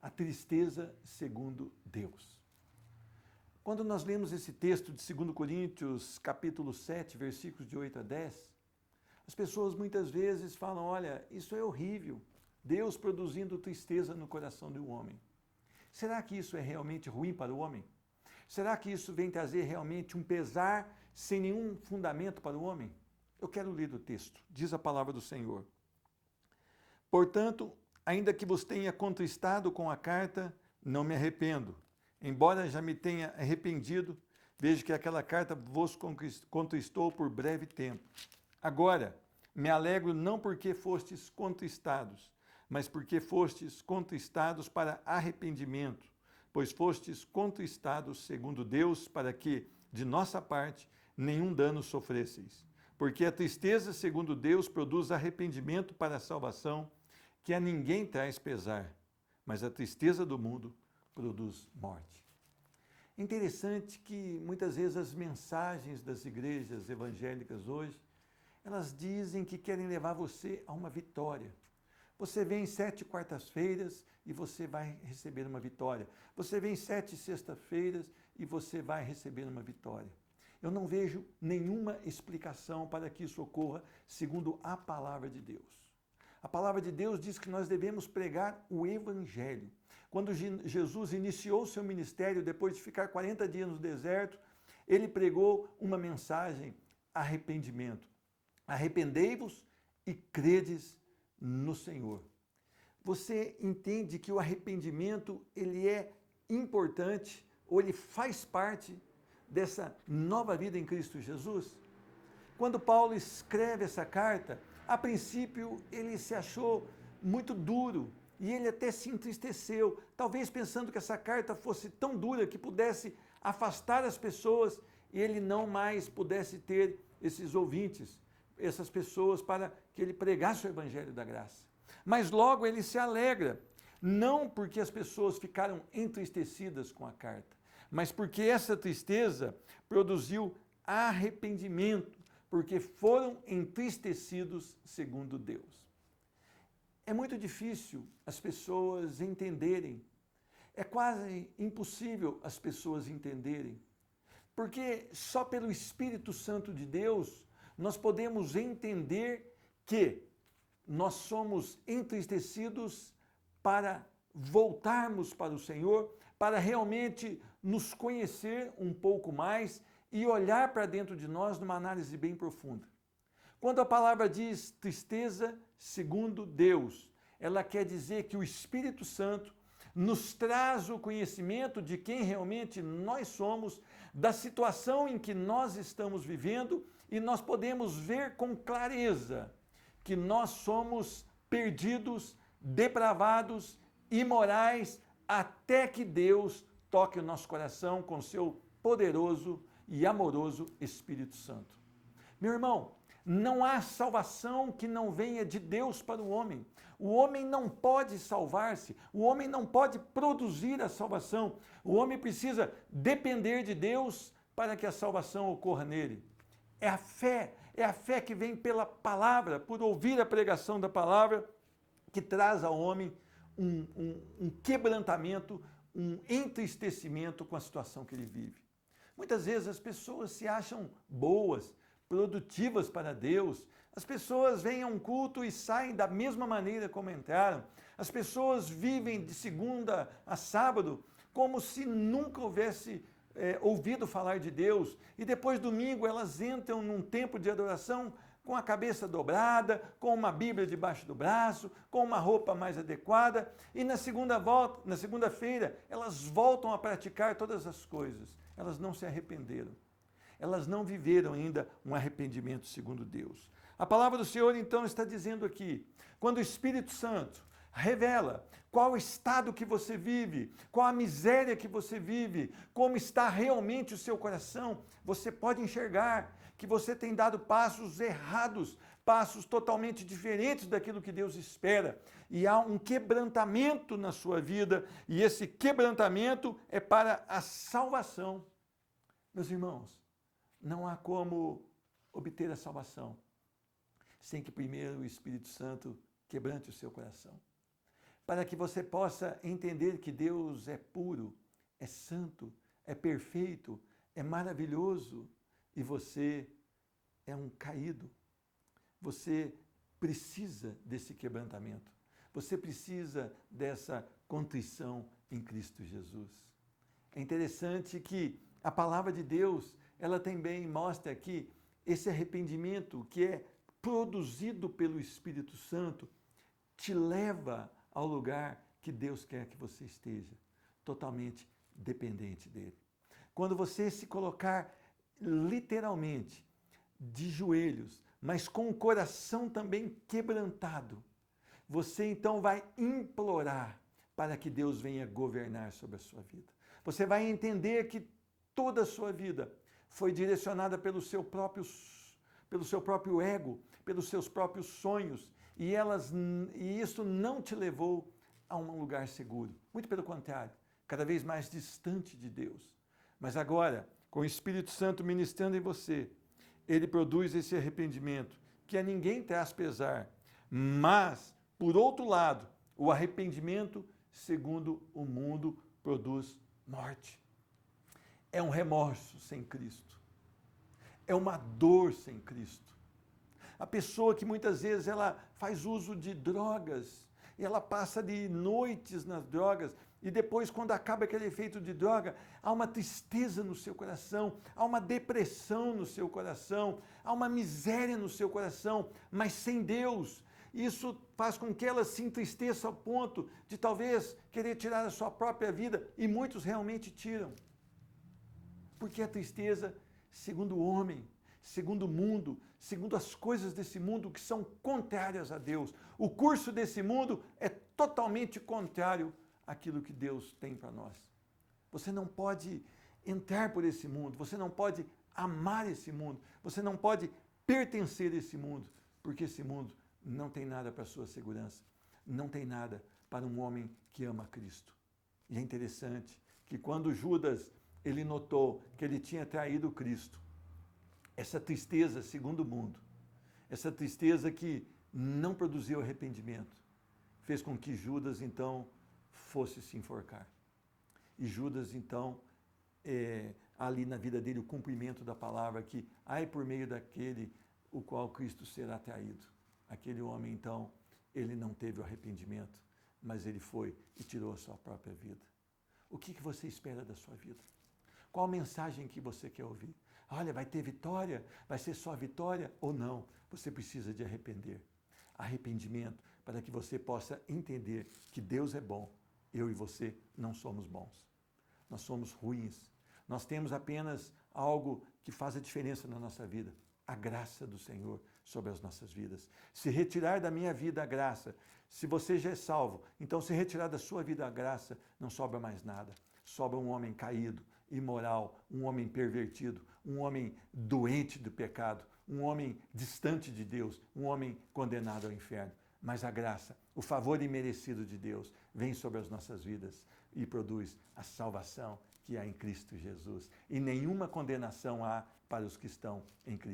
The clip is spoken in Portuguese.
a tristeza segundo Deus. Quando nós lemos esse texto de 2 Coríntios, capítulo 7, versículos de 8 a 10, as pessoas muitas vezes falam, olha, isso é horrível, Deus produzindo tristeza no coração do homem. Será que isso é realmente ruim para o homem? Será que isso vem trazer realmente um pesar sem nenhum fundamento para o homem? Eu quero ler o texto, diz a palavra do Senhor. Portanto, ainda que vos tenha contristado com a carta, não me arrependo. Embora já me tenha arrependido, vejo que aquela carta vos contristou por breve tempo. Agora, me alegro não porque fostes contristados, mas porque fostes contristados para arrependimento, pois fostes contristados segundo Deus, para que, de nossa parte, nenhum dano sofresseis. Porque a tristeza segundo Deus produz arrependimento para a salvação, que a ninguém traz pesar, mas a tristeza do mundo produz morte. Interessante que muitas vezes as mensagens das igrejas evangélicas hoje, elas dizem que querem levar você a uma vitória. Você vem 7 quartas-feiras e você vai receber uma vitória. Você vem 7 sextas-feiras e você vai receber uma vitória. Eu não vejo nenhuma explicação para que isso ocorra segundo a palavra de Deus. A palavra de Deus diz que nós devemos pregar o Evangelho. Quando Jesus iniciou seu ministério, depois de ficar 40 dias no deserto, ele pregou uma mensagem, arrependimento. Arrependei-vos e credes no Senhor. Você entende que o arrependimento, ele é importante, ou ele faz parte dessa nova vida em Cristo Jesus? Quando Paulo escreve essa carta, a princípio ele se achou muito duro e ele até se entristeceu, talvez pensando que essa carta fosse tão dura que pudesse afastar as pessoas e ele não mais pudesse ter esses ouvintes, essas pessoas para que ele pregasse o Evangelho da Graça. Mas logo ele se alegra, não porque as pessoas ficaram entristecidas com a carta, mas porque essa tristeza produziu arrependimento, porque foram entristecidos segundo Deus. É muito difícil as pessoas entenderem, é quase impossível as pessoas entenderem, porque só pelo Espírito Santo de Deus nós podemos entender que nós somos entristecidos para voltarmos para o Senhor, para realmente nos conhecer um pouco mais e olhar para dentro de nós numa análise bem profunda. Quando a palavra diz tristeza segundo Deus, ela quer dizer que o Espírito Santo nos traz o conhecimento de quem realmente nós somos, da situação em que nós estamos vivendo, e nós podemos ver com clareza que nós somos perdidos, depravados, imorais, até que Deus toque o nosso coração com seu poderoso e amoroso Espírito Santo. Meu irmão, não há salvação que não venha de Deus para o homem. O homem não pode salvar-se, o homem não pode produzir a salvação. O homem precisa depender de Deus para que a salvação ocorra nele. É a fé que vem pela palavra, por ouvir a pregação da palavra, que traz ao homem um quebrantamento, um entristecimento com a situação que ele vive. Muitas vezes as pessoas se acham boas, produtivas para Deus. As pessoas vêm a um culto e saem da mesma maneira como entraram. As pessoas vivem de segunda a sábado como se nunca houvesse ouvido falar de Deus. E depois domingo elas entram num tempo de adoração com a cabeça dobrada, com uma Bíblia debaixo do braço, com uma roupa mais adequada, e na segunda-feira, elas voltam a praticar todas as coisas. Elas não se arrependeram. Elas não viveram ainda um arrependimento segundo Deus. A palavra do Senhor então está dizendo aqui, quando o Espírito Santo revela qual o estado que você vive, qual a miséria que você vive, como está realmente o seu coração, você pode enxergar que você tem dado passos errados, passos totalmente diferentes daquilo que Deus espera. E há um quebrantamento na sua vida, e esse quebrantamento é para a salvação. Meus irmãos, não há como obter a salvação sem que primeiro o Espírito Santo quebrante o seu coração. para que você possa entender que Deus é puro, é santo, é perfeito, é maravilhoso e você é um caído. Você precisa desse quebrantamento. Você precisa dessa contrição em Cristo Jesus. É interessante que a palavra de Deus, ela também mostra que esse arrependimento que é produzido pelo Espírito Santo te leva ao lugar que Deus quer que você esteja, totalmente dependente dele. Quando você se colocar literalmente de joelhos, mas com o coração também quebrantado, você então vai implorar para que Deus venha governar sobre a sua vida. Você vai entender que toda a sua vida foi direcionada pelo seu próprio ego, pelos seus próprios sonhos, e isso não te levou a um lugar seguro. Muito pelo contrário, cada vez mais distante de Deus. Mas agora, com o Espírito Santo ministrando em você, ele produz esse arrependimento, que a ninguém traz pesar. Mas, por outro lado, o arrependimento, segundo o mundo, produz morte. É um remorso sem Cristo. É uma dor sem Cristo. A pessoa que muitas vezes ela faz uso de drogas, e ela passa de noites nas drogas, e depois, quando acaba aquele efeito de droga, há uma tristeza no seu coração, há uma depressão no seu coração, há uma miséria no seu coração, mas sem Deus. Isso faz com que ela se entristeça ao ponto de talvez querer tirar a sua própria vida, e muitos realmente tiram. Porque a tristeza, segundo o homem, segundo o mundo, segundo as coisas desse mundo que são contrárias a Deus. O curso desse mundo é totalmente contrário àquilo que Deus tem para nós. Você não pode entrar por esse mundo, você não pode amar esse mundo, você não pode pertencer a esse mundo, porque esse mundo não tem nada para a sua segurança, não tem nada para um homem que ama Cristo. E é interessante que quando Judas ele notou que ele tinha traído Cristo, essa tristeza segundo o mundo, essa tristeza que não produziu arrependimento, fez com que Judas então fosse se enforcar. E Judas então, ali na vida dele, o cumprimento da palavra que, ai por meio daquele o qual Cristo será traído. Aquele homem então, ele não teve o arrependimento, mas ele foi e tirou a sua própria vida. O que você espera da sua vida? Qual a mensagem que você quer ouvir? Olha, vai ter vitória? Vai ser só vitória ou não? Você precisa de arrepender. Arrependimento para que você possa entender que Deus é bom. Eu e você não somos bons. Nós somos ruins. Nós temos apenas algo que faz a diferença na nossa vida. A graça do Senhor sobre as nossas vidas. Se retirar da minha vida a graça, se você já é salvo, então se retirar da sua vida a graça, não sobra mais nada. Sobra um homem caído, imoral, um homem pervertido, um homem doente do pecado, um homem distante de Deus, um homem condenado ao inferno. Mas a graça, o favor imerecido de Deus vem sobre as nossas vidas e produz a salvação que há em Cristo Jesus. E nenhuma condenação há para os que estão em Cristo.